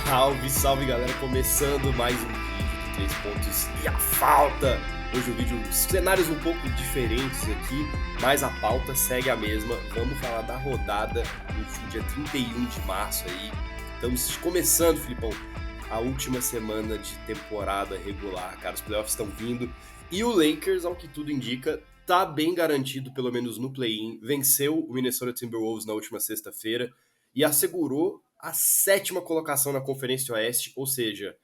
Salve, salve galera, começando mais um vídeo de 3 pontos e a falta. Hoje um vídeo, cenários um pouco diferentes aqui, mas a pauta segue a mesma. Vamos falar da rodada no último dia 31 de março aí. Estamos começando, Filipão, a última semana de temporada regular, cara, os playoffs estão vindo. E o Lakers, ao que tudo indica, tá bem garantido, pelo menos no play-in. Venceu o Minnesota Timberwolves na última sexta-feira e assegurou a 7ª colocação na Conferência Oeste, ou seja,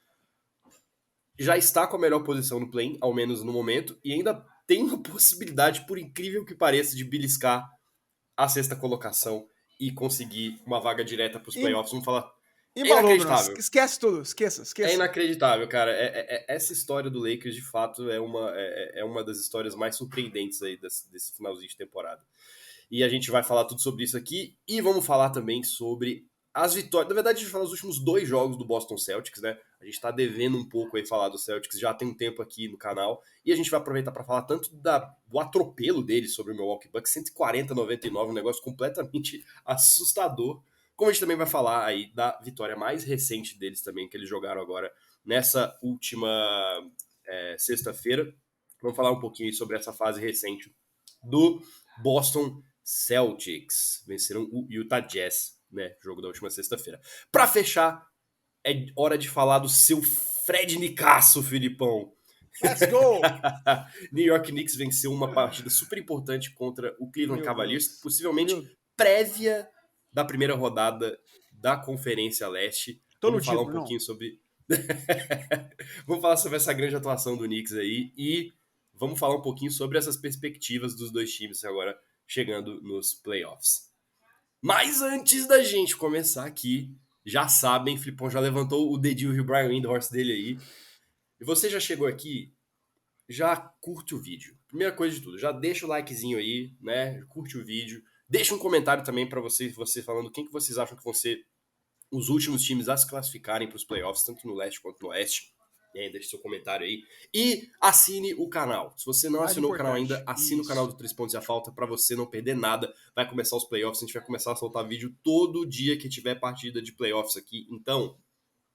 já está com a melhor posição no play-in, ao menos no momento, e ainda tem uma possibilidade, por incrível que pareça, de beliscar a 6ª colocação e conseguir uma vaga direta para os playoffs. Vamos falar. É Embalou, Bruno. inacreditável. Esquece tudo, esqueça. É inacreditável, cara. Essa história do Lakers, de fato, é uma das histórias mais surpreendentes aí desse finalzinho de temporada. E a gente vai falar tudo sobre isso aqui. E vamos falar também sobre as vitórias. Na verdade, a gente vai falar dos últimos 2 jogos do Boston Celtics, né? A gente tá devendo um pouco aí falar do Celtics, já tem um tempo aqui no canal. E a gente vai aproveitar para falar tanto do atropelo deles sobre o Milwaukee Bucks, 140-99, um negócio completamente assustador. Como a gente também vai falar aí da vitória mais recente deles também, que eles jogaram agora nessa última sexta-feira. Vamos falar um pouquinho sobre essa fase recente do Boston Celtics. Venceram o Utah Jazz, né? Jogo da última sexta-feira. Para fechar, é hora de falar do seu Fred Nicasso, Filipão. Let's go! New York Knicks venceu uma partida super importante contra o Cleveland Cavaliers, possivelmente prévia da primeira rodada da Conferência Leste. Vamos falar um pouquinho sobre... Vamos falar sobre essa grande atuação do Knicks aí e vamos falar um pouquinho sobre essas perspectivas dos dois times agora chegando nos playoffs. Mas antes da gente começar aqui, já sabem, Flipão já levantou o dedinho e o Brian Windhorst dele aí. E você já chegou aqui, já curte o vídeo. Primeira coisa de tudo, já deixa o likezinho aí, né? Curte o vídeo. Deixa um comentário também para você falando quem que vocês acham que vão ser os últimos times a se classificarem para os playoffs, tanto no leste quanto no oeste. E aí, deixe seu comentário aí. E assine o canal. Se você não assinou o canal ainda, assine o canal do 3 Pontos e a Falta para você não perder nada. Vai começar os playoffs, a gente vai começar a soltar vídeo todo dia que tiver partida de playoffs aqui. Então,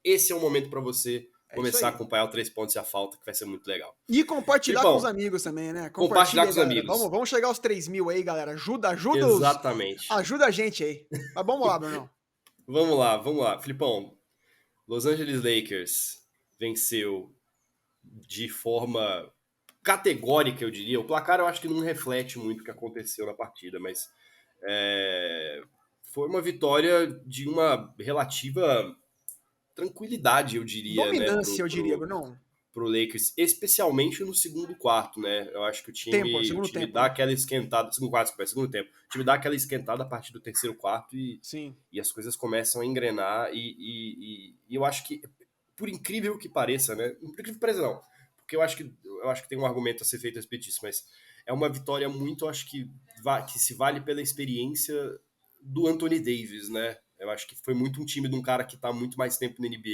esse é o momento para você começar a acompanhar o 3 Pontos e a Falta, que vai ser muito legal. E compartilhar com os amigos também, né? Compartilhar com os amigos. Vamos chegar aos 3 mil aí, galera. Ajuda Exatamente. Ajuda a gente aí. Mas vamos lá, Bruno. Vamos lá. Filipão, Los Angeles Lakers venceu de forma categórica, eu diria. O placar eu acho que não reflete muito o que aconteceu na partida, mas foi uma vitória de uma relativa tranquilidade, eu diria. Dominância, eu diria, Bruno. Pro Lakers, especialmente no segundo quarto, né? Eu acho que o time dá aquela esquentada, segundo tempo. O time dá aquela esquentada a partir do terceiro quarto e as coisas começam a engrenar e eu acho que, por incrível que pareça, né? Por incrível que pareça não, porque eu acho que tem um argumento a ser feito a respeito disso, mas é uma vitória muito, acho que se vale pela experiência do Anthony Davis, né? Eu acho que foi muito um time de um cara que tá muito mais tempo na NBA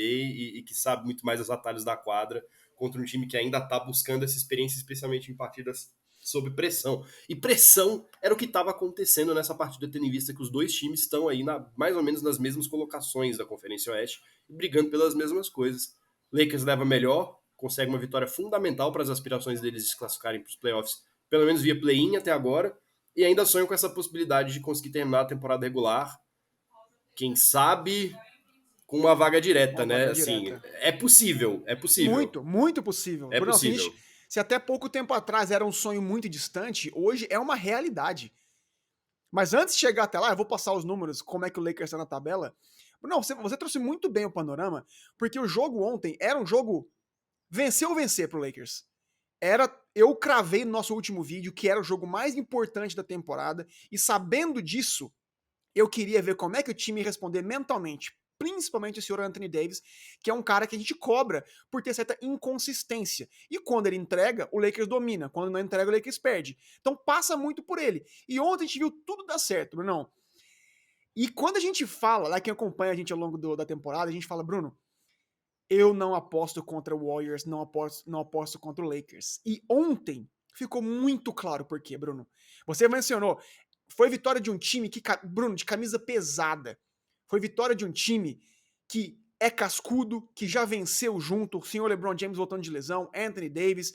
e que sabe muito mais os atalhos da quadra contra um time que ainda tá buscando essa experiência, especialmente em partidas sob pressão. E pressão era o que estava acontecendo nessa partida, tendo em vista que os dois times estão aí mais ou menos nas mesmas colocações da Conferência Oeste e brigando pelas mesmas coisas. Lakers leva melhor, consegue uma vitória fundamental para as aspirações deles de se classificarem para os playoffs, pelo menos via play-in até agora, e ainda sonham com essa possibilidade de conseguir terminar a temporada regular, quem sabe com uma vaga direta, né? Assim, é possível. Muito possível. É possível. Se até pouco tempo atrás era um sonho muito distante, hoje é uma realidade. Mas antes de chegar até lá, eu vou passar os números, como é que o Lakers está na tabela. Não, você trouxe muito bem o panorama, porque o jogo ontem era um jogo vencer ou vencer pro Lakers. Eu cravei no nosso último vídeo que era o jogo mais importante da temporada, e sabendo disso, eu queria ver como é que o time ia responder mentalmente, principalmente o senhor Anthony Davis, que é um cara que a gente cobra por ter certa inconsistência. E quando ele entrega, o Lakers domina. Quando não entrega, o Lakers perde. Então passa muito por ele. E ontem a gente viu tudo dar certo, Brunão. E quando a gente fala, lá quem acompanha a gente ao longo da temporada, a gente fala, Bruno, eu não aposto contra o Warriors, não aposto contra o Lakers. E ontem ficou muito claro por quê, Bruno. Você mencionou, foi vitória de um time que, Bruno, de camisa pesada. Foi vitória de um time que é cascudo, que já venceu junto, o senhor LeBron James voltando de lesão, Anthony Davis.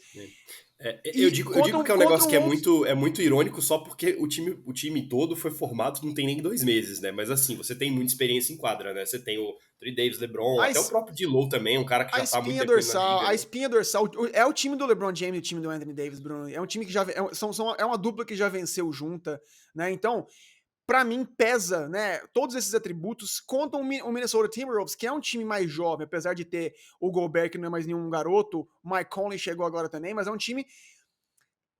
Eu digo que é um negócio que é muito irônico só porque o time todo foi formado não tem nem 2 meses, né? Mas assim, você tem muita experiência em quadra, né? Você tem o Anthony Davis, LeBron, até o próprio D'Lo também, um cara que já tá há muito tempo na liga. A espinha dorsal é o time do LeBron James e o time do Anthony Davis, Bruno. É um time que já é uma dupla que já venceu junta, né? Então, pra mim pesa, né? Todos esses atributos contam o Minnesota Timberwolves, que é um time mais jovem, apesar de ter o Gobert que não é mais nenhum garoto, o Mike Conley chegou agora também, mas é um time.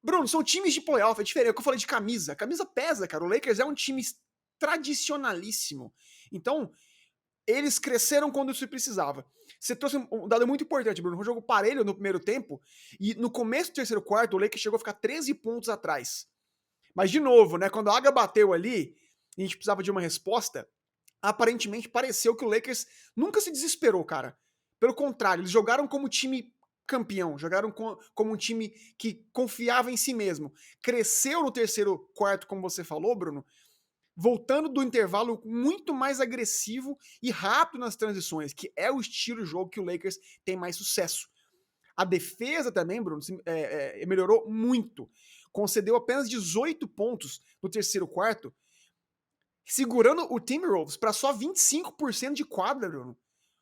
Bruno, são times de playoff, é diferente. É o que eu falei de camisa. A camisa pesa, cara. O Lakers é um time tradicionalíssimo. Então, eles cresceram quando isso precisava. Você trouxe um dado muito importante, Bruno. Foi um jogo parelho no primeiro tempo, e no começo do terceiro quarto, o Lakers chegou a ficar 13 pontos atrás. Mas, de novo, né, quando a água bateu ali, e a gente precisava de uma resposta, aparentemente pareceu que o Lakers nunca se desesperou, cara. Pelo contrário, eles jogaram como time campeão, jogaram como um time que confiava em si mesmo. Cresceu no terceiro quarto, como você falou, Bruno, voltando do intervalo muito mais agressivo e rápido nas transições, que é o estilo de jogo que o Lakers tem mais sucesso. A defesa também, Bruno, melhorou muito. Concedeu apenas 18 pontos no terceiro quarto, segurando o Timberwolves para só 25% de quadra, Bruno.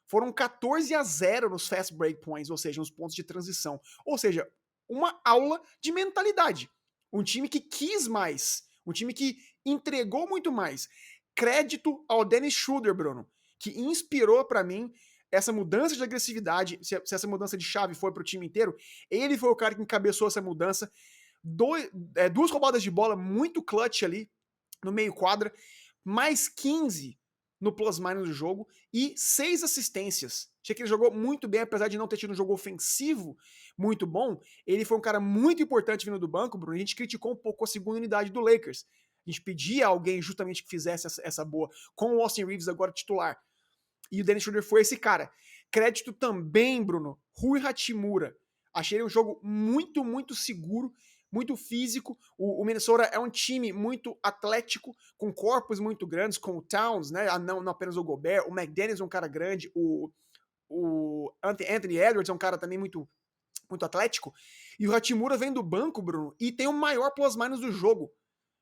Foram 14-0 nos fast break points, ou seja, nos pontos de transição. Ou seja, uma aula de mentalidade. Um time que quis mais, um time que entregou muito mais. Crédito ao Dennis Schroeder, Bruno, que inspirou para mim essa mudança de agressividade. Se essa mudança de chave foi para o time inteiro, ele foi o cara que encabeçou essa mudança. Duas roubadas de bola muito clutch ali no meio quadra, mais 15 no plus-minus do jogo e 6 assistências. Achei que ele jogou muito bem, apesar de não ter tido um jogo ofensivo muito bom. Ele foi um cara muito importante vindo do banco, Bruno. A gente criticou um pouco a segunda unidade do Lakers. A gente pedia a alguém justamente que fizesse essa boa, com o Austin Reeves agora titular. E o Dennis Schroeder foi esse cara. Crédito também, Bruno, Rui Hachimura. Achei ele um jogo muito, muito seguro, muito físico. O Minnesota é um time muito atlético, com corpos muito grandes, com o Towns, né? Não apenas o Gobert. O McDaniels é um cara grande. O Anthony Edwards é um cara também muito, muito atlético. E o Hachimura vem do banco, Bruno, e tem o maior plus-minus do jogo.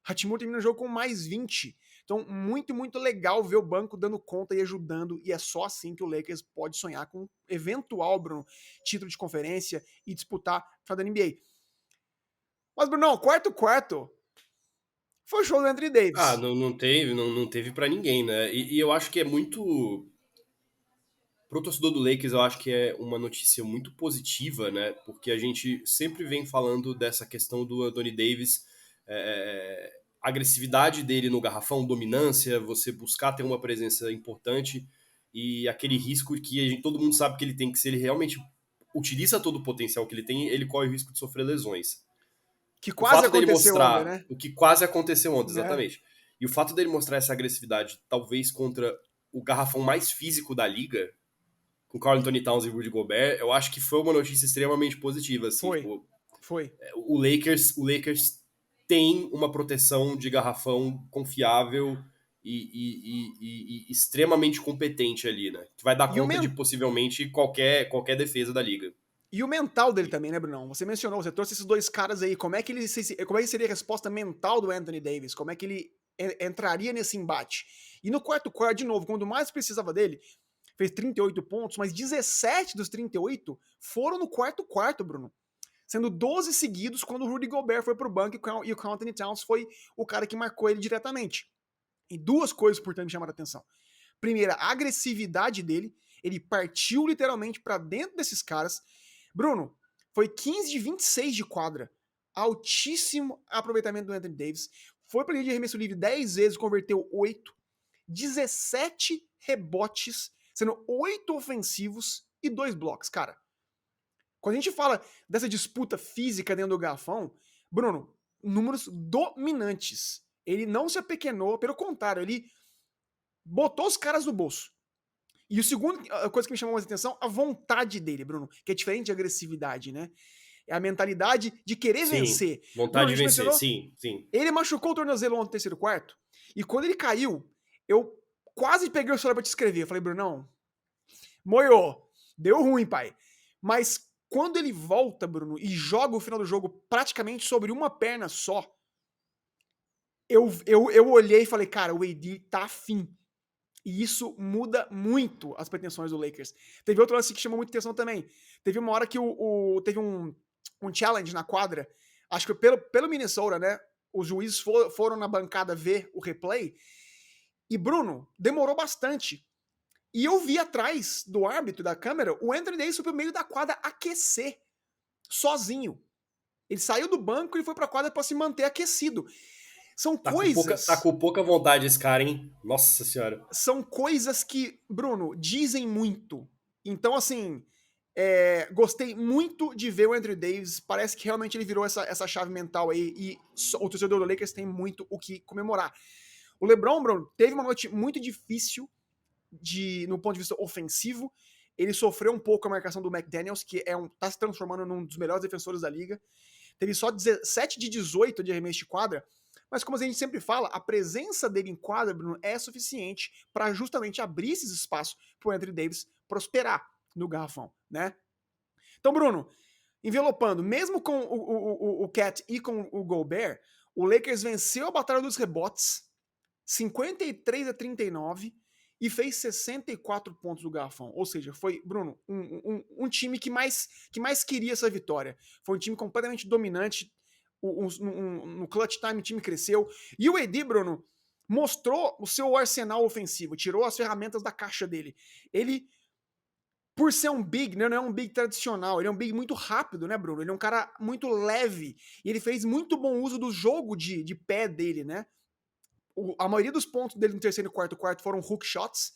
Hachimura termina o jogo com mais 20. Então, muito, muito legal ver o banco dando conta e ajudando, e é só assim que o Lakers pode sonhar com um eventual, Bruno, título de conferência e disputar a da NBA. Mas, Bruno, quarto foi o show do Anthony Davis. Não teve pra ninguém, né? E eu acho que é muito... Pro torcedor do Lakers, eu acho que é uma notícia muito positiva, né? Porque a gente sempre vem falando dessa questão do Anthony Davis, a agressividade dele no garrafão, dominância, você buscar ter uma presença importante e aquele risco que todo mundo sabe que ele tem, que se ele realmente utiliza todo o potencial que ele tem, ele corre o risco de sofrer lesões. Que quase aconteceu ontem, né? O que quase aconteceu ontem, exatamente. E o fato dele mostrar essa agressividade, talvez contra o garrafão mais físico da liga, com Karl Anthony Towns e Rudy Gobert, eu acho que foi uma notícia extremamente positiva. Assim, foi. O Lakers tem uma proteção de garrafão confiável e extremamente competente ali, né? Que vai dar conta de possivelmente qualquer defesa da liga. E o mental dele também, né, Brunão? Você mencionou, você trouxe esses dois caras aí. Como é que seria a resposta mental do Anthony Davis? Como é que ele entraria nesse embate? E no quarto quarto, de novo, quando mais precisava dele, fez 38 pontos, mas 17 dos 38 foram no quarto quarto, Bruno. Sendo 12 seguidos quando o Rudy Gobert foi pro banco e o Karl Anthony Towns foi o cara que marcou ele diretamente. E duas coisas importantes me chamaram a atenção. Primeira, a agressividade dele. Ele partiu literalmente para dentro desses caras. Bruno, foi 15 de 26 de quadra. Altíssimo aproveitamento do Anthony Davis. Foi para linha de arremesso livre 10 vezes, converteu 8. 17 rebotes, sendo 8 ofensivos e 2 blocos. Cara, quando a gente fala dessa disputa física dentro do garrafão, Bruno, números dominantes. Ele não se apequenou, pelo contrário, ele botou os caras no bolso. E o segundo, a coisa que me chamou mais atenção, a vontade dele, Bruno, que é diferente de agressividade, né? É a mentalidade de querer vencer. Vontade de vencer, sim. Ele machucou o tornozelo no terceiro quarto, e quando ele caiu, eu quase peguei o celular pra te escrever. Eu falei, Brunão, Moiou. Deu ruim, pai. Mas quando ele volta, Bruno, e joga o final do jogo praticamente sobre uma perna só, eu olhei e falei, cara, o AD tá afim. E isso muda muito as pretensões do Lakers. Teve outro lance que chamou muita atenção também. Teve uma hora que teve um challenge na quadra, acho que pelo Minnesota, né? Os juízes foram na bancada ver o replay. E, Bruno, demorou bastante. E eu vi atrás do árbitro da câmera o Anthony Davis foi pro meio da quadra aquecer. Sozinho. Ele saiu do banco e foi pra quadra pra se manter aquecido. São coisas... Tá com pouca vontade esse cara, hein? Nossa senhora. São coisas que, Bruno, dizem muito. Então, assim, gostei muito de ver o Anthony Davis. Parece que realmente ele virou essa chave mental aí. E o torcedor do Lakers tem muito o que comemorar. O LeBron, Bruno, teve uma noite muito difícil no ponto de vista ofensivo. Ele sofreu um pouco a marcação do McDaniels, que tá se transformando num dos melhores defensores da liga. Teve só 17 de 18 de arremesso de quadra. Mas como a gente sempre fala, a presença dele em quadra, Bruno, é suficiente para justamente abrir esses espaços para o Anthony Davis prosperar no garrafão, né? Então, Bruno, envelopando, mesmo com o Cat e com o Gobert, o Lakers venceu a batalha dos rebotes, 53-39, e fez 64 pontos do garrafão. Ou seja, foi, Bruno, um time que mais queria essa vitória. Foi um time completamente dominante. No clutch time o time cresceu. E o AD, Bruno, mostrou o seu arsenal ofensivo, tirou as ferramentas da caixa dele. Ele, por ser um big, né, não é um big tradicional, ele é um big muito rápido, né, Bruno? Ele é um cara muito leve. E ele fez muito bom uso do jogo de pé dele, né? A maioria dos pontos dele no terceiro e quarto foram hook shots.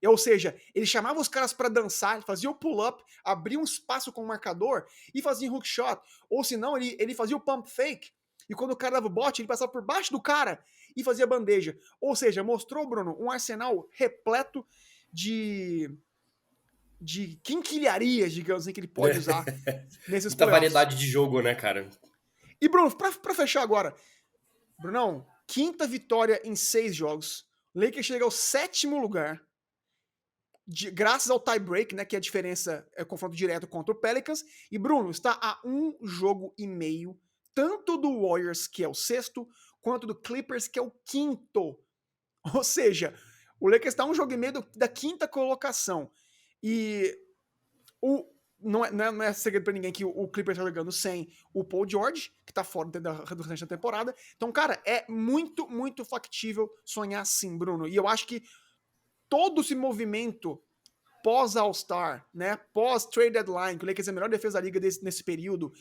Ou seja, ele chamava os caras para dançar, ele fazia o pull-up, abria um espaço com o marcador e fazia hook shot. Ou senão, ele fazia o pump fake. E quando o cara dava o bote, ele passava por baixo do cara e fazia bandeja. Ou seja, mostrou, Bruno, um arsenal repleto de quinquilharias, digamos assim, que ele pode usar nesses Muita playoffs. variedade de jogo, né, cara? E, Bruno, pra fechar agora, Brunão, 5ª vitória em 6 jogos. O Lakers chega ao 7º lugar. Graças ao tie-break, né, que a diferença é confronto direto contra o Pelicans. E, Bruno, está a 1 jogo e meio, tanto do Warriors, que é o 6º, quanto do Clippers, que é o 5º. Ou seja, o Lakers está a 1 jogo e meio da 5ª colocação. E não é segredo pra ninguém que o Clippers tá jogando sem o Paul George, que tá fora do restante da temporada. Então, cara, é muito, muito factível sonhar assim, Bruno. E eu acho que todo esse movimento pós-All-Star, né, pós-trade deadline, que o Lakers é a melhor defesa da liga nesse período,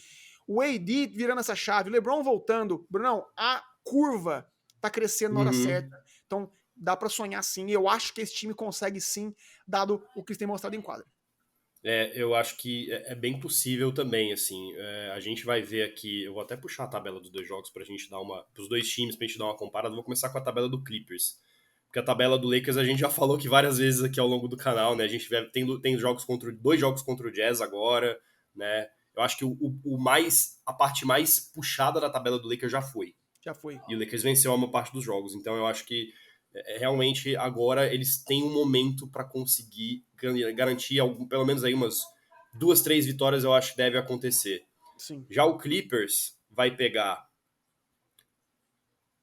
o AD virando essa chave, o LeBron voltando, Brunão, a curva tá crescendo na hora certa. Então, dá pra sonhar sim. E eu acho que esse time consegue sim, dado o que eles têm mostrado em quadra. Eu acho que é bem possível também, assim. A gente vai ver aqui, eu vou até puxar a tabela dos 2 jogos pra gente dar pros 2 times, pra gente dar uma comparada. Vou começar com a tabela do Clippers. Porque a tabela do Lakers a gente já falou que várias vezes aqui ao longo do canal, né? A gente tem 2 jogos contra o Jazz agora, né? Eu acho que a parte mais puxada da tabela do Lakers já foi. Já foi. E o Lakers venceu a maior parte dos jogos. Então eu acho que realmente agora eles têm um momento para conseguir garantir pelo menos aí umas 2, 3 vitórias, eu acho que deve acontecer. Sim. Já o Clippers vai pegar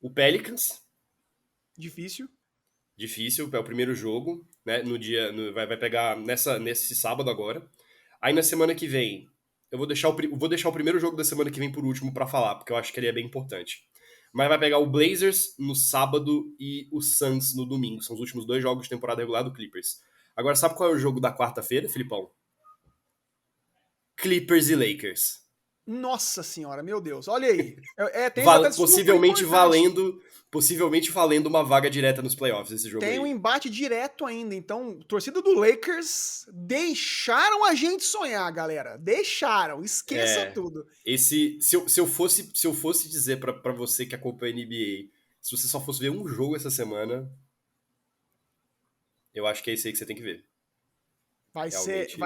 o Pelicans. Difícil, é o primeiro jogo, né? Vai pegar nesse sábado agora. Aí na semana que vem, eu vou deixar o primeiro jogo da semana que vem por último para falar, porque eu acho que ele é bem importante. Mas vai pegar o Blazers no sábado e o Suns no domingo. São os últimos 2 jogos de temporada regular do Clippers. Agora, sabe qual é o jogo da quarta-feira, Filipão? Clippers e Lakers. Nossa senhora, meu Deus. Olha aí. Possivelmente valendo uma vaga direta nos playoffs esse jogo tem aí. Um embate direto ainda. Então, torcida do Lakers deixaram a gente sonhar, galera. Deixaram. Esqueça tudo. Se eu fosse dizer pra você que acompanha a NBA, se você só fosse ver um jogo essa semana, eu acho que é esse aí que você tem que ver. Vai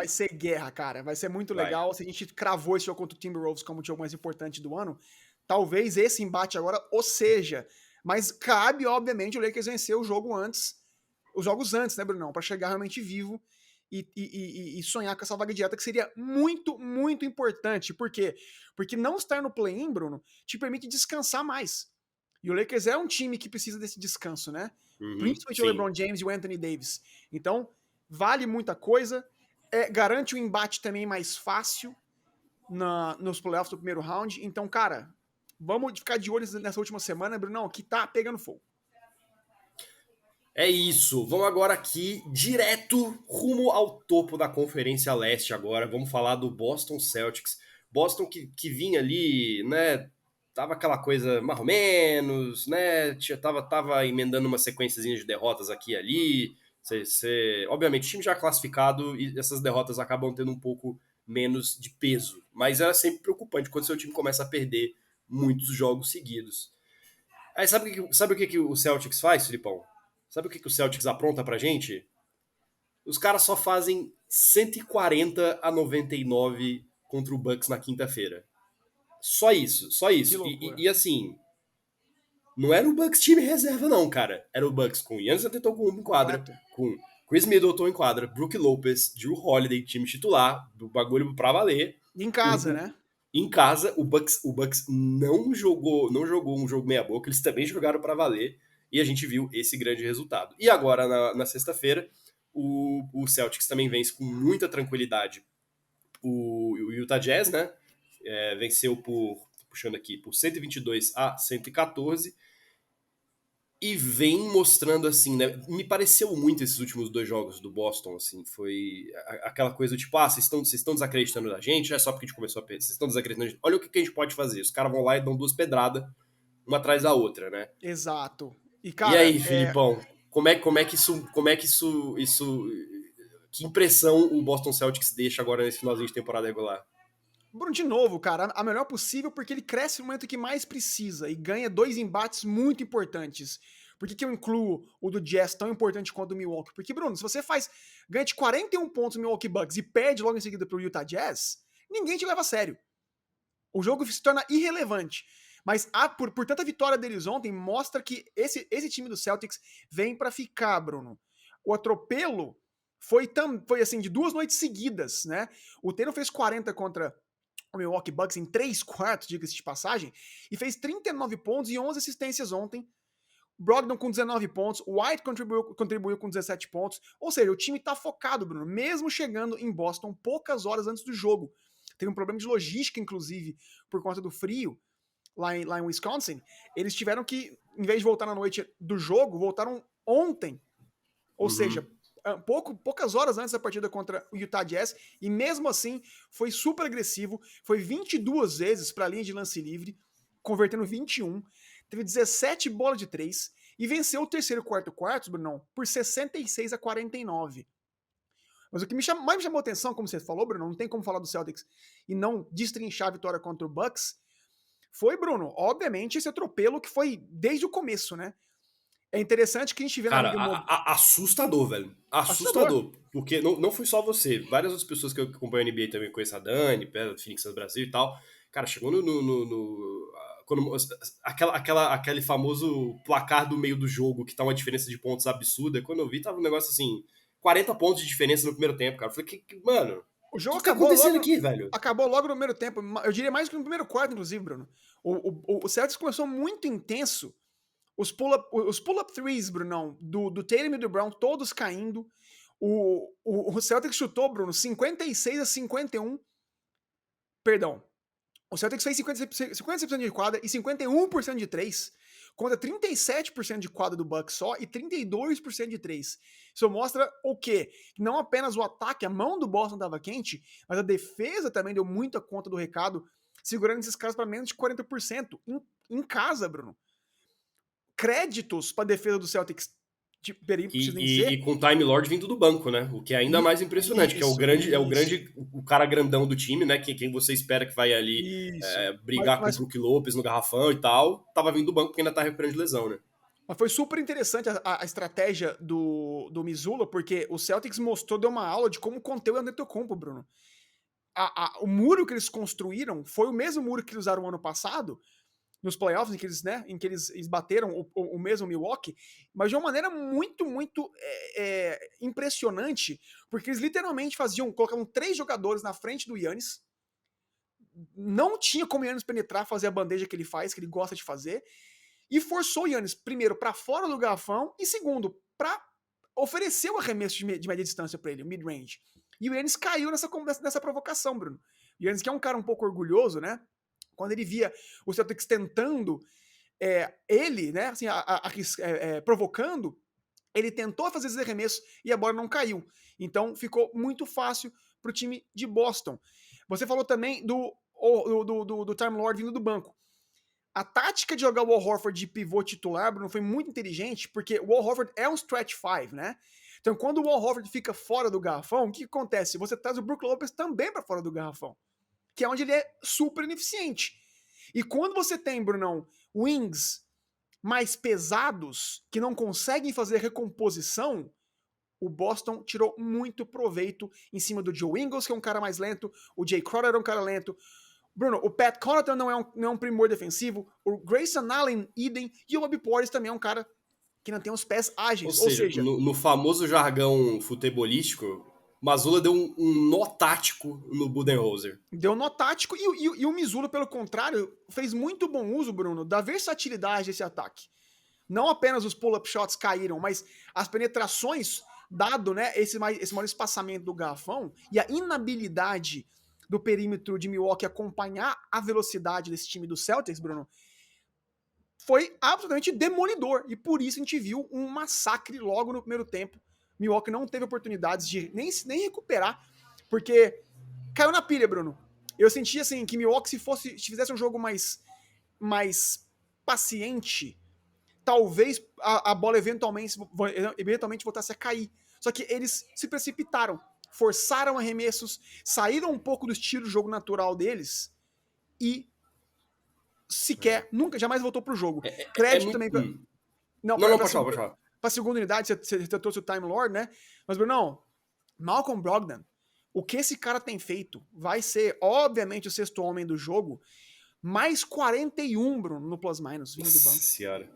ser guerra, cara. Vai ser muito legal. Se a gente cravou esse jogo contra o Timberwolves como o jogo mais importante do ano, talvez esse embate agora ou seja. Mas cabe, obviamente, o Lakers vencer os jogos antes, né, Brunão? Pra chegar realmente vivo e sonhar com essa vaga direta, que seria muito, muito importante. Por quê? Porque não estar no play-in, Bruno, te permite descansar mais. E o Lakers é um time que precisa desse descanso, né? Principalmente o sim. LeBron James e o Anthony Davis. Então, vale muita coisa. Garante o embate também mais fácil nos playoffs do primeiro round. Então, cara, vamos ficar de olho nessa última semana, Brunão, que tá pegando fogo. É isso. Vamos agora aqui direto rumo ao topo da Conferência Leste agora. Vamos falar do Boston Celtics. Boston que vinha ali, né? Tava aquela coisa mais ou menos, né? Tava emendando uma sequenciazinha de derrotas aqui e ali. Obviamente, o time já classificado e essas derrotas acabam tendo um pouco menos de peso. Mas era sempre preocupante quando seu time começa a perder muitos jogos seguidos. Aí sabe o que o Celtics faz, Filipão? Sabe o que o Celtics apronta pra gente? Os caras só fazem 140-99 contra o Bucks na quinta-feira. Só isso, só isso. E assim, não era o Bucks time reserva não, cara. Era o Bucks com Giannis Antetokounmpo em quadra, com Chris Middleton em quadra, Brook Lopez, Drew Holiday, time titular, do bagulho pra valer. Em casa, né? Em casa, o Bucks não jogou um jogo meia boca, eles também jogaram pra valer. E a gente viu esse grande resultado. E agora, na sexta-feira, o Celtics também vence com muita tranquilidade o Utah Jazz, né? Venceu puxando aqui, por 122-114. E vem mostrando, assim, né? Me pareceu muito esses últimos 2 jogos do Boston, assim. Foi aquela coisa do tipo, vocês estão desacreditando da gente, é só porque a gente começou a perder. Vocês estão desacreditando da gente. Olha o que a gente pode fazer. Os caras vão lá e dão 2 pedradas, uma atrás da outra, né? Exato. E aí, Filipão, como é que isso. Que impressão o Boston Celtics deixa agora nesse finalzinho de temporada regular? Bruno, de novo, cara, a melhor possível, porque ele cresce no momento que mais precisa e ganha 2 embates muito importantes. Por que eu incluo o do Jazz tão importante quanto o do Milwaukee? Porque, Bruno, se você ganha de 41 pontos no Milwaukee Bucks e perde logo em seguida pro Utah Jazz, ninguém te leva a sério. O jogo se torna irrelevante. Mas por tanta vitória deles ontem, mostra que esse time do Celtics vem para ficar, Bruno. O atropelo foi assim, de 2 noites seguidas, né? O Tatum fez 40 contra o Milwaukee Bucks em 3 quartos, diga-se de passagem, e fez 39 pontos e 11 assistências ontem. Brogdon com 19 pontos, White contribuiu com 17 pontos, ou seja, o time tá focado, Bruno, mesmo chegando em Boston poucas horas antes do jogo. Teve um problema de logística, inclusive, por conta do frio, lá em Wisconsin. Eles tiveram que, em vez de voltar na noite do jogo, voltaram ontem. Ou seja, poucas horas antes da partida contra o Utah Jazz, e mesmo assim foi super agressivo, foi 22 vezes para a linha de lance livre, convertendo 21, teve 17 bolas de 3 e venceu o terceiro quarto, Bruno, por 66-49. Mas o que mais me chamou atenção, como você falou, Bruno, não tem como falar do Celtics e não destrinchar a vitória contra o Bucks, foi, Bruno, obviamente esse atropelo que foi desde o começo, né? É interessante que a gente vê na Liga assustador, velho. Assustador. Porque não foi só você. Várias outras pessoas que eu acompanho a NBA também conheço a Dani, do Phoenix Brasil e tal. Cara, chegou quando aquele famoso placar do meio do jogo, que tá uma diferença de pontos absurda. Quando eu vi, tava um negócio assim, 40 pontos de diferença no primeiro tempo, cara. Eu falei, mano, o jogo tá acontecendo aqui, velho? Acabou logo no primeiro tempo. Eu diria mais que no primeiro quarto, inclusive, Bruno. O Celtics começou muito intenso. Os pull-up threes, Brunão, do Tatum e do Brown, todos caindo. O Celtics chutou, Bruno, 56-51. Perdão. O Celtics fez 50% de quadra e 51% de 3, contra 37% de quadra do Bucks só e 32% de 3. Isso mostra o quê? Não apenas o ataque, a mão do Boston estava quente, mas a defesa também deu muita conta do recado, segurando esses caras para menos de 40% em casa, Bruno. Créditos para a defesa do Celtics. E com o Time Lord vindo do banco, né? O que é ainda mais impressionante, que é o cara grandão do time, né? Quem você espera que vai ali brigar com o Brook Lopez no garrafão e tal, tava vindo do banco porque ainda tá recuperando de lesão, né? Mas foi super interessante a estratégia do Missoula, porque o Celtics deu uma aula de como conter o Antetokounmpo, Bruno. O muro que eles construíram foi o mesmo muro que eles usaram ano passado, nos playoffs, em que eles bateram o mesmo Milwaukee, mas de uma maneira muito, muito impressionante, porque eles literalmente colocavam 3 jogadores na frente do Giannis, não tinha como o Giannis penetrar, fazer a bandeja que ele faz, que ele gosta de fazer, e forçou o Giannis, primeiro, para fora do garrafão, e segundo, para oferecer o arremesso de média distância para ele, o mid-range. E o Giannis caiu nessa provocação, Bruno. O Giannis, que é um cara um pouco orgulhoso, né? Quando ele via o Celtics tentando ele, né, assim, provocando, ele tentou fazer esses arremessos e a bola não caiu. Então ficou muito fácil pro time de Boston. Você falou também do Time Lord vindo do banco. A tática de jogar o Al Horford de pivô titular, Bruno, foi muito inteligente, porque o Al Horford é um stretch 5, né? Então, quando o Al Horford fica fora do garrafão, o que acontece? Você traz o Brook Lopez também para fora do garrafão, que é onde ele é super ineficiente. E quando você tem, Brunão, wings mais pesados, que não conseguem fazer recomposição, o Boston tirou muito proveito em cima do Joe Ingles, que é um cara mais lento, o Jay Crowder é um cara lento, Bruno, o Pat Connaughton não é um primor defensivo, o Grayson Allen, idem, e o Bobby Portis também é um cara que não tem os pés ágeis. Ou seja no famoso jargão futebolístico, Mazzulla deu um nó tático no Budenholzer. Deu nó tático, e o Mazzulla, pelo contrário, fez muito bom uso, Bruno, da versatilidade desse ataque. Não apenas os pull-up shots caíram, mas as penetrações, dado, né, esse maior espaçamento do garrafão e a inabilidade do perímetro de Milwaukee acompanhar a velocidade desse time do Celtics, Bruno, foi absolutamente demolidor. E por isso a gente viu um massacre logo no primeiro tempo. Milwaukee não teve oportunidades de nem recuperar, porque caiu na pilha, Bruno. Eu senti assim que Milwaukee, se fizesse um jogo mais paciente, talvez a bola eventualmente voltasse a cair. Só que eles se precipitaram, forçaram arremessos, saíram um pouco do estilo de jogo natural deles e nunca, jamais voltou pro jogo. Crédito também pra... Não, pode falar. Pra segunda unidade, você trouxe o Time Lord, né? Mas, Brunão, Malcolm Brogdon, o que esse cara tem feito vai ser, obviamente, o sexto homem do jogo, mais 41, Bruno, no plus-minus, vindo do banco. Nossa senhora.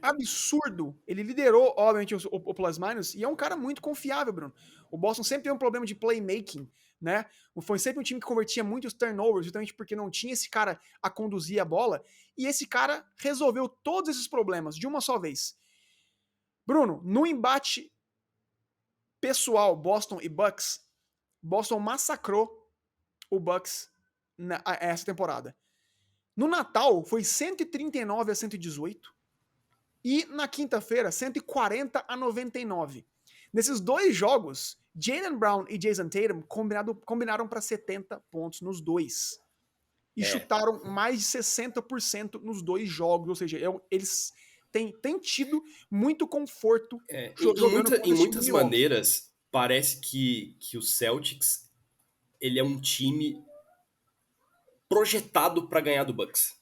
Absurdo. Ele liderou, obviamente, o plus-minus e é um cara muito confiável, Bruno. O Boston sempre teve um problema de playmaking, né? Foi sempre um time que convertia muitos turnovers, justamente porque não tinha esse cara a conduzir a bola. E esse cara resolveu todos esses problemas de uma só vez. Bruno, no embate pessoal Boston e Bucks, Boston massacrou o Bucks essa temporada. No Natal, foi 139-118. E na quinta-feira, 140-99. Nesses 2 jogos, Jaylen Brown e Jason Tatum combinaram para 70 pontos nos 2. E chutaram mais de 60% nos 2 jogos. Ou seja, eles têm tido muito conforto jogando em muitas maneiras, parece que o Celtics ele é um time projetado para ganhar do Bucks.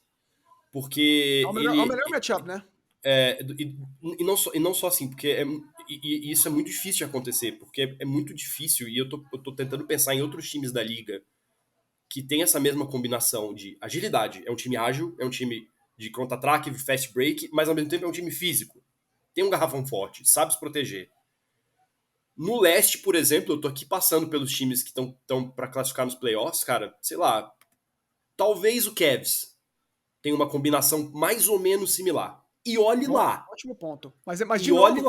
Porque é o melhor matchup, né? E não só assim, porque isso é muito difícil de acontecer, porque é muito difícil, e eu tô tentando pensar em outros times da liga que tem essa mesma combinação de agilidade. É um time ágil, é um time de contra-ataque, fast break, mas ao mesmo tempo é um time físico. Tem um garrafão forte, sabe se proteger. No leste, por exemplo, eu tô aqui passando pelos times que estão para classificar nos playoffs, cara, sei lá, talvez o Cavs tenha uma combinação mais ou menos similar. E olhe lá. Ótimo ponto. Mas de novo,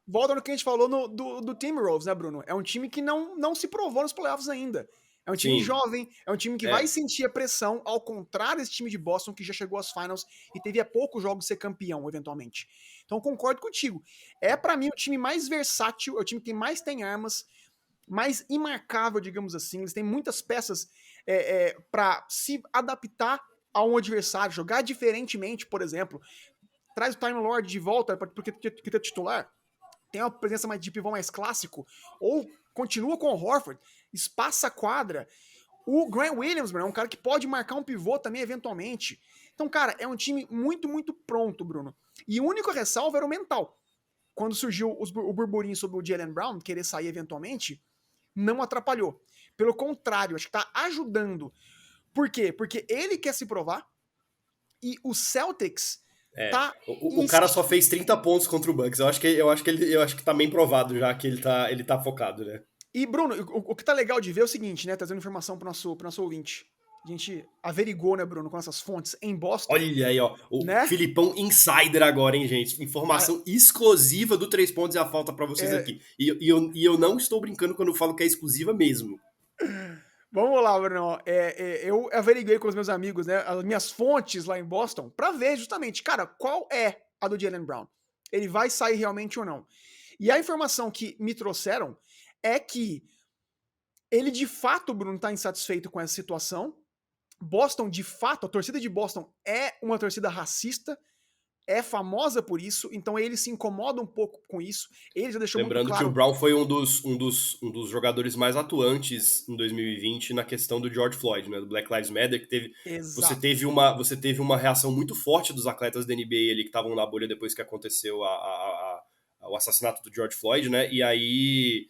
volta no que a gente falou do Timberwolves, né, Bruno? É um time que não se provou nos playoffs ainda. É um time jovem, é um time que vai sentir a pressão, ao contrário desse time de Boston, que já chegou às finals e teve há poucos jogos de ser campeão, eventualmente. Então, concordo contigo. Pra mim, o time mais versátil, é o time que mais tem armas, mais imarcável, digamos assim. Eles têm muitas peças para se adaptar a um adversário, jogar diferentemente, por exemplo. Traz o Time Lord de volta, porque é titular. Tem uma presença de pivô mais clássico. Ou continua com o Horford, espaça a quadra. O Grant Williams, Bruno, é um cara que pode marcar um pivô também, eventualmente. Então, cara, é um time muito, muito pronto, Bruno. E o único ressalva era o mental. Quando surgiu o burburinho sobre o Jaylen Brown, querer sair eventualmente, não atrapalhou. Pelo contrário, acho que tá ajudando. Por quê? Porque ele quer se provar. E o Celtics É, tá o cara só fez 30 pontos contra o Bucks. Eu acho que tá bem provado já que ele tá focado, né? E, Bruno, o que tá legal de ver é o seguinte, né? Trazendo informação pro nosso ouvinte. A gente averigou, né, Bruno, com essas fontes em Boston, Olha aí, ó. O né? Filipão Insider agora, hein, gente? Informação exclusiva do 3 pontos e a falta pra vocês aqui. E eu não estou brincando quando eu falo que é exclusiva mesmo. Vamos lá, Bruno. Eu averiguei com os meus amigos, né? As minhas fontes lá em Boston, pra ver justamente, cara, qual é a do Jaylen Brown. Ele vai sair realmente ou não. E a informação que me trouxeram é que ele de fato, Bruno, tá insatisfeito com essa situação. Boston, de fato, a torcida de Boston é uma torcida racista, é famosa por isso, então ele se incomoda um pouco com isso. Ele já deixou muito Lembrando que o claro. Brown foi um dos jogadores mais atuantes em 2020 na questão do George Floyd, né? Do Black Lives Matter, que teve. Exato. Você teve uma reação muito forte dos atletas da NBA ali que estavam na bolha depois que aconteceu o assassinato do George Floyd, né? E aí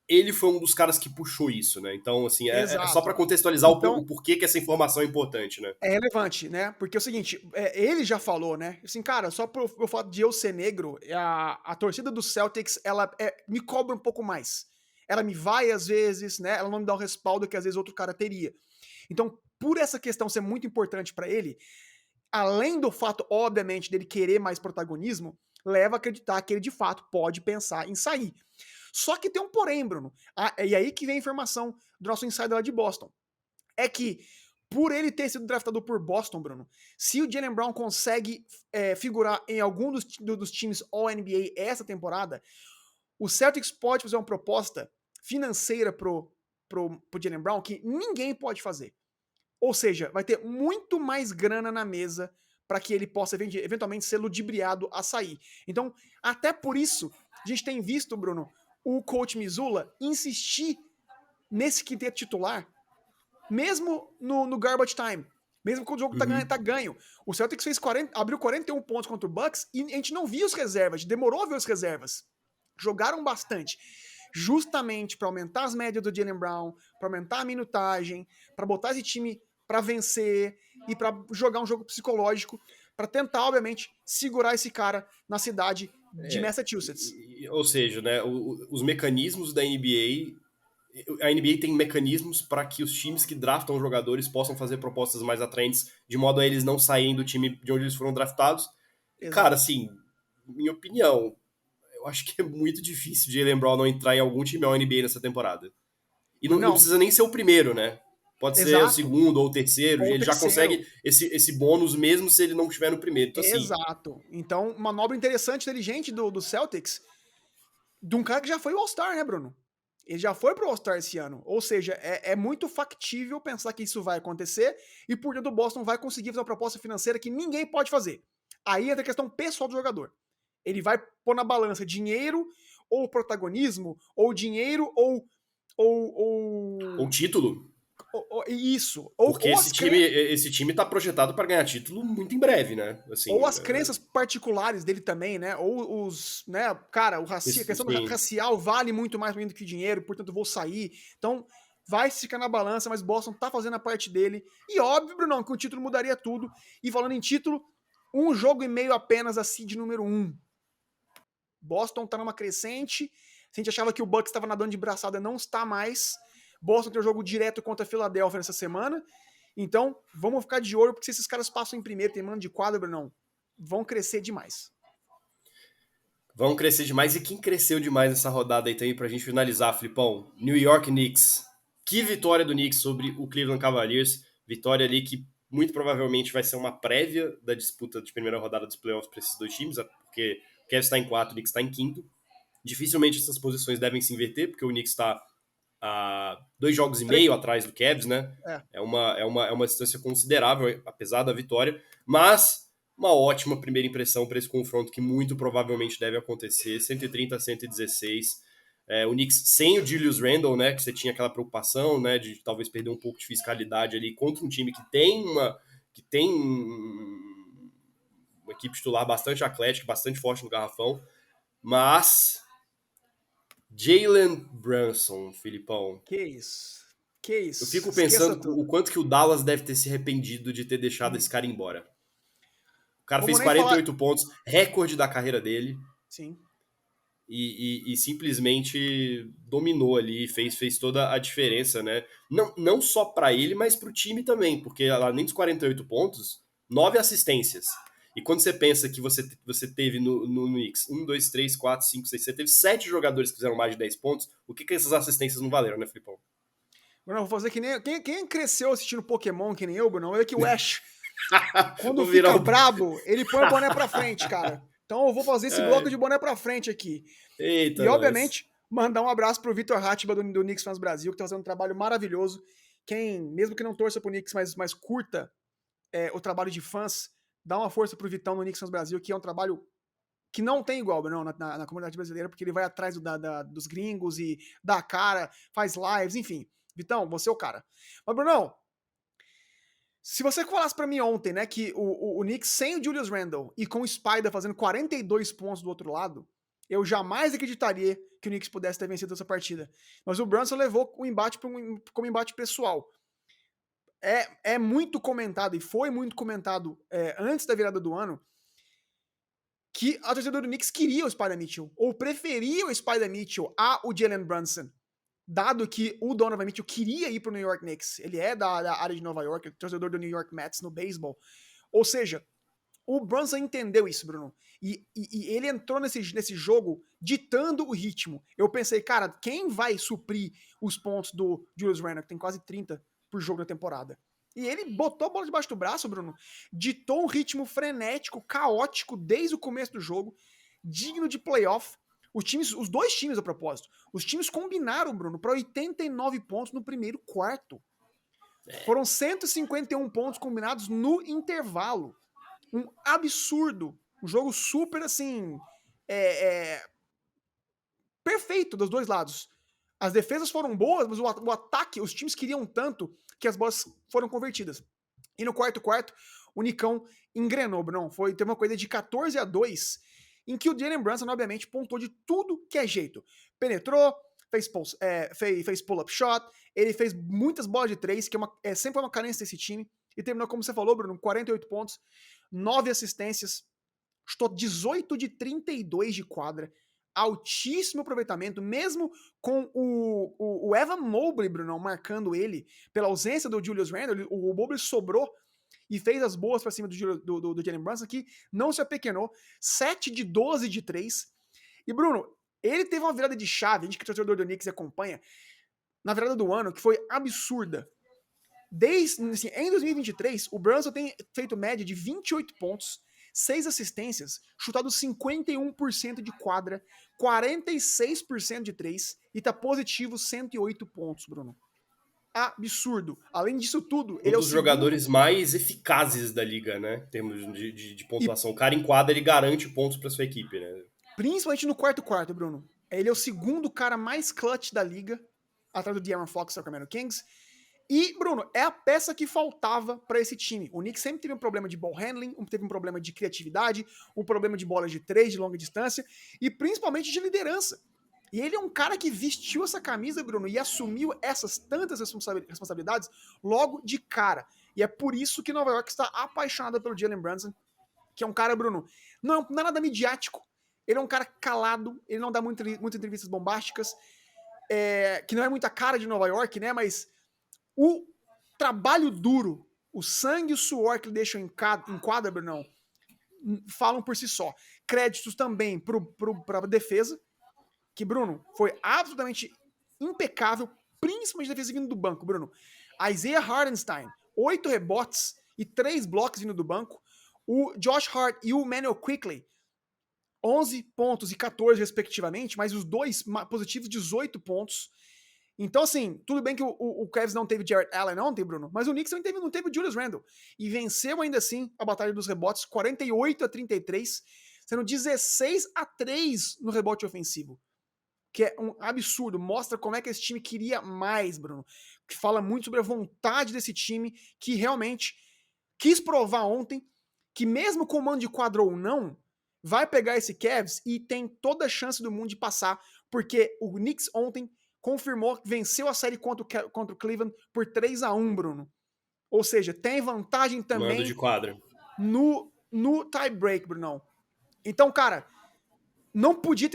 ele foi um dos caras que puxou isso, né? Então, assim, é só para Exato. contextualizar Então, o porquê que essa informação é importante, né? é relevante, né? Porque é o seguinte, ele já falou, né? Assim, cara, só pelo fato de eu ser negro, a torcida do Celtics, ela me cobra um pouco mais. Ela me vai às vezes, né? Ela não me dá o respaldo que às vezes outro cara teria. Então, por essa questão ser muito importante pra ele, além do fato, obviamente, dele querer mais protagonismo, leva a acreditar que ele de fato pode pensar em sair. Só que tem um porém, Bruno. E aí que vem a informação do nosso insider lá de Boston. É que, por ele ter sido draftado por Boston, Bruno, se o Jaylen Brown consegue figurar em algum dos times All-NBA essa temporada, o Celtics pode fazer uma proposta financeira pro Jaylen Brown que ninguém pode fazer. Ou seja, vai ter muito mais grana na mesa para que ele possa eventualmente ser ludibriado a sair. Então, até por isso, a gente tem visto, Bruno, o coach Missoula insistir nesse quinteto titular, mesmo no garbage time. Mesmo quando o jogo tá ganho. O Celtics abriu 41 pontos contra o Bucks e a gente não via os reservas. Demorou a ver os reservas. Jogaram bastante. Justamente para aumentar as médias do Jaylen Brown, para aumentar a minutagem, para botar esse time para vencer e para jogar um jogo psicológico, para tentar, obviamente, segurar esse cara na cidade de Massachusetts. Ou seja, né, os mecanismos da NBA, a NBA tem mecanismos para que os times que draftam jogadores possam fazer propostas mais atraentes, de modo a eles não saírem do time de onde eles foram draftados. E, cara, Exato. assim, minha opinião, eu acho que é muito difícil de Jaylen Brown não entrar em algum time da NBA nessa temporada. E não Não, precisa nem ser o primeiro, né? Pode ser o exato. segundo ou o terceiro, Ou o ele já terceiro. consegue esse bônus mesmo se ele não estiver no primeiro. Então, assim, Exato. Então, manobra interessante, inteligente do Celtics, de um cara que já foi o All-Star, né, Bruno? Ele já foi pro All-Star esse ano. Ou seja, é muito factível pensar que isso vai acontecer e por dentro do Boston vai conseguir fazer uma proposta financeira que ninguém pode fazer. Aí entra a questão pessoal do jogador. Ele vai pôr na balança dinheiro ou protagonismo, ou dinheiro ou título. isso. Porque esse time tá projetado para ganhar título muito em breve, né? Assim, Ou as crenças particulares dele também, né? Ou os, né, cara, a questão racial vale muito mais pra mim do que o dinheiro, portanto eu vou sair. Então, vai ficar na balança, mas Boston tá fazendo a parte dele. E óbvio, Bruno, que o título mudaria tudo. E falando em título, um jogo e meio apenas a seed número 1. Boston tá numa crescente. Se a gente achava que o Bucks estava nadando de braçada, não está mais. Boston tem um jogo direto contra a Philadelphia nessa semana. Então, vamos ficar de olho, porque se esses caras passam em primeiro, tem mano de quadra, não, vão crescer demais. Vão crescer demais. E quem cresceu demais nessa rodada aí também pra gente finalizar, Filipão? New York Knicks. Que vitória do Knicks sobre o Cleveland Cavaliers. Vitória ali que muito provavelmente vai ser uma prévia da disputa de primeira rodada dos playoffs para esses dois times, porque o Cavs está em 4, o Knicks está em 5º. Dificilmente essas posições devem se inverter, porque o Knicks está a 2 jogos e meio atrás do Cavs, né? É uma distância considerável, apesar da vitória. Mas uma ótima primeira impressão para esse confronto que muito provavelmente deve acontecer, 130-116. O Knicks sem o Julius Randle, né, que você tinha aquela preocupação, né, de talvez perder um pouco de fiscalidade ali contra um time que tem uma equipe titular bastante atlética, bastante forte no garrafão, mas Jalen Brunson, Filipão. Que isso. Que isso. Eu fico Esqueça pensando tudo. o quanto que o Dallas deve ter se arrependido de ter deixado esse cara embora. O cara fez 48 pontos, recorde da carreira dele. Sim. E simplesmente dominou ali, fez toda a diferença, né? Não só para ele, mas para o time também, porque além dos 48 pontos, 9 assistências. E quando você pensa que você teve no Knicks 1, 2, 3, 4, 5, 6, você teve 7 jogadores que fizeram mais de 10 pontos, o que essas assistências não valeram, né, Filipão? Bruno, vou fazer que nem. Quem cresceu assistindo Pokémon que nem eu, Bruno, olha que o Ash, quando fica brabo, ele põe o boné pra frente, cara. Então eu vou fazer esse bloco de boné pra frente aqui. Eita, e, obviamente, mandar um abraço pro Vitor Hattiba do Knicks Fans Brasil, que tá fazendo um trabalho maravilhoso. Quem, mesmo que não torça pro Knicks, mas curta o trabalho de fãs, dá uma força pro Vitão no Knicks Fans Brasil, que é um trabalho que não tem igual, não, na comunidade brasileira, porque ele vai atrás dos gringos e dá a cara, faz lives, enfim. Vitão, você é o cara. Mas, Brunão, se você falasse pra mim ontem, né, que o Knicks sem o Julius Randle e com o Spider fazendo 42 pontos do outro lado, eu jamais acreditaria que o Knicks pudesse ter vencido essa partida. Mas o Brunson levou o embate como embate pessoal. É muito comentado, e foi muito comentado antes da virada do ano, que a torcedora do Knicks queria o Spider Mitchell, ou preferia o Spider Mitchell o Jalen Brunson, dado que o Donovan Mitchell queria ir pro New York Knicks. Ele é da área de Nova York, torcedor do New York Mets no beisebol. Ou seja, o Brunson entendeu isso, Bruno. E ele entrou nesse jogo ditando o ritmo. Eu pensei, cara, quem vai suprir os pontos do Julius Randle, que tem quase 30 por jogo na temporada? E ele botou a bola debaixo do braço, Bruno. Ditou um ritmo frenético, caótico, desde o começo do jogo, digno de playoff. Os dois times, a propósito, os times combinaram, Bruno, para 89 pontos no primeiro quarto. Foram 151 pontos combinados no intervalo. Um absurdo. Um jogo super, assim, perfeito dos dois lados. As defesas foram boas, mas o ataque, os times queriam tanto que as bolas foram convertidas. E no quarto, o Nicão engrenou, Bruno. Teve uma coisa de 14-2, em que o Jalen Brunson, obviamente, pontuou de tudo que é jeito. Penetrou, fez pull-up shot, ele fez muitas bolas de três, que sempre uma carência desse time, e terminou, como você falou, Bruno, 48 pontos, 9 assistências, chutou 18 de 32 de quadra, altíssimo aproveitamento, mesmo com o Evan Mobley, Bruno, marcando ele, pela ausência do Julius Randle, o Mobley sobrou e fez as boas para cima do Jalen Brunson, que não se apequenou, 7 de 12 de 3. E, Bruno, ele teve uma virada de chave, a gente que é torcedor do Knicks acompanha, na virada do ano, que foi absurda. Em 2023, o Brunson tem feito média de 28 pontos, 6 assistências, chutado 51% de quadra, 46% de 3 e tá positivo 108 pontos, Bruno. Absurdo. Além disso tudo, ele é dos jogadores mais eficazes da liga, né? Em termos de pontuação. O cara em quadra, ele garante pontos para sua equipe, né? Principalmente no quarto, Bruno. Ele é o segundo cara mais clutch da liga, atrás do De'Aaron Fox do Sacramento Kings. E, Bruno, é a peça que faltava para esse time. O Knicks sempre teve um problema de ball handling, teve um problema de criatividade, um problema de bolas de 3, de longa distância, e principalmente de liderança. E ele é um cara que vestiu essa camisa, Bruno, e assumiu essas tantas responsabilidades logo de cara. E é por isso que Nova York está apaixonada pelo Jalen Brunson, que é um cara, Bruno, não é nada midiático. Ele é um cara calado, ele não dá muitas entrevistas bombásticas, que não é muita cara de Nova York, né, mas o trabalho duro, o sangue e o suor que ele deixa em quadra, Brunão, falam por si só. Créditos também para a defesa, que, Bruno, foi absolutamente impecável, principalmente a defesa vindo do banco, Bruno. Isaiah Hartenstein, 8 rebotes e 3 blocos vindo do banco. O Josh Hart e o Manuel Quickley, 11 pontos e 14, respectivamente, mas os dois positivos, 18 pontos. Então, assim, tudo bem que o Cavs não teve Jarrett Allen ontem, Bruno, mas o Knicks não teve Julius Randle. E venceu ainda assim a batalha dos rebotes, 48-33, sendo 16-3 no rebote ofensivo. Que é um absurdo, mostra como é que esse time queria mais, Bruno. Que fala muito sobre a vontade desse time, que realmente quis provar ontem que mesmo com o mando de quadro ou não, vai pegar esse Cavs e tem toda a chance do mundo de passar, porque o Knicks ontem confirmou que venceu a série contra o Cleveland por 3-1, Bruno. Ou seja, tem vantagem também mando de quadra. no no tie-break, Brunão. Então, cara, não podia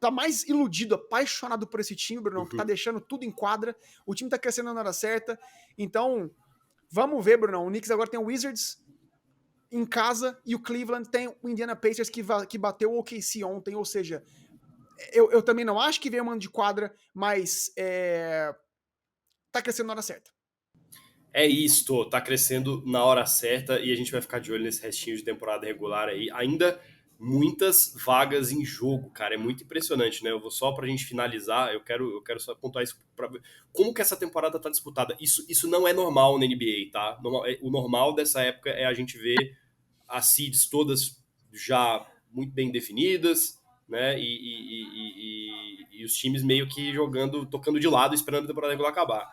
tá mais iludido, apaixonado por esse time, Brunão, que tá deixando tudo em quadra. O time tá crescendo na hora certa. Então, vamos ver, Brunão. O Knicks agora tem o Wizards em casa e o Cleveland tem o Indiana Pacers que bateu o OKC ontem. Ou seja, eu também não acho que veio mano de quadra, mas tá crescendo na hora certa. É isto, tá crescendo na hora certa e a gente vai ficar de olho nesse restinho de temporada regular aí. Ainda muitas vagas em jogo, cara. É muito impressionante, né? Eu vou só pra gente finalizar, eu quero só pontuar isso pra ver como que essa temporada tá disputada. Isso não é normal na NBA, tá? O normal dessa época é a gente ver as seeds todas já muito bem definidas, né? E os times meio que jogando, tocando de lado, esperando a temporada regular acabar.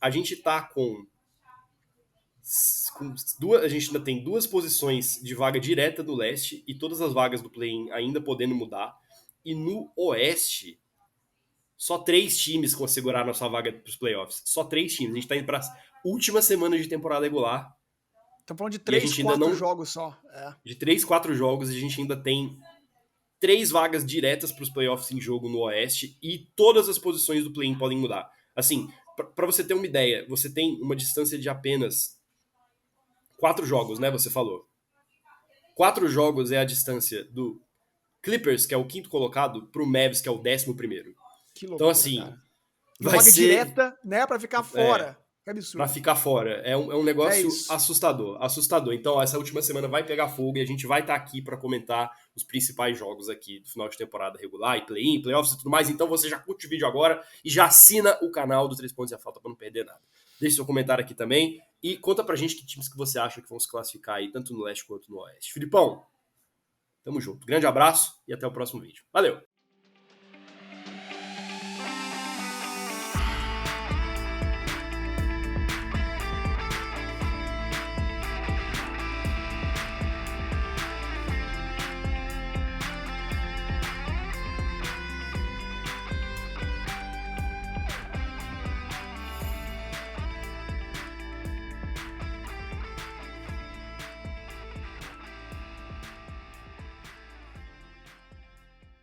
A gente tá com a gente ainda tem 2 posições de vaga direta do leste e todas as vagas do play-in ainda podendo mudar. E no oeste, só 3 times asseguraram a sua vaga para os playoffs. Só 3 times. A gente está indo para as últimas semanas de temporada regular. Estamos falando de 3, 4 jogos só. De 3, 4 jogos, a gente ainda tem 3 vagas diretas para os playoffs em jogo no oeste e todas as posições do play-in podem mudar. Assim, para você ter uma ideia, você tem uma distância de apenas 4 jogos, né? Você falou. 4 jogos é a distância do Clippers, que é o 5º colocado, pro Mavs, que é o 11º. Que loucura, então, assim, cara. vai ser direta, né? Pra ficar fora. Que absurdo. Pra ficar fora. É um negócio assustador. Então, essa última semana vai pegar fogo e a gente vai estar aqui para comentar os principais jogos aqui do final de temporada regular e play-in, playoffs e tudo mais. Então, você já curte o vídeo agora e já assina o canal do 3 Pontos e a Falta para não perder nada. Deixe seu comentário aqui também e conta pra gente que times que você acha que vão se classificar aí, tanto no leste quanto no oeste. Filipão, tamo junto. Grande abraço e até o próximo vídeo. Valeu!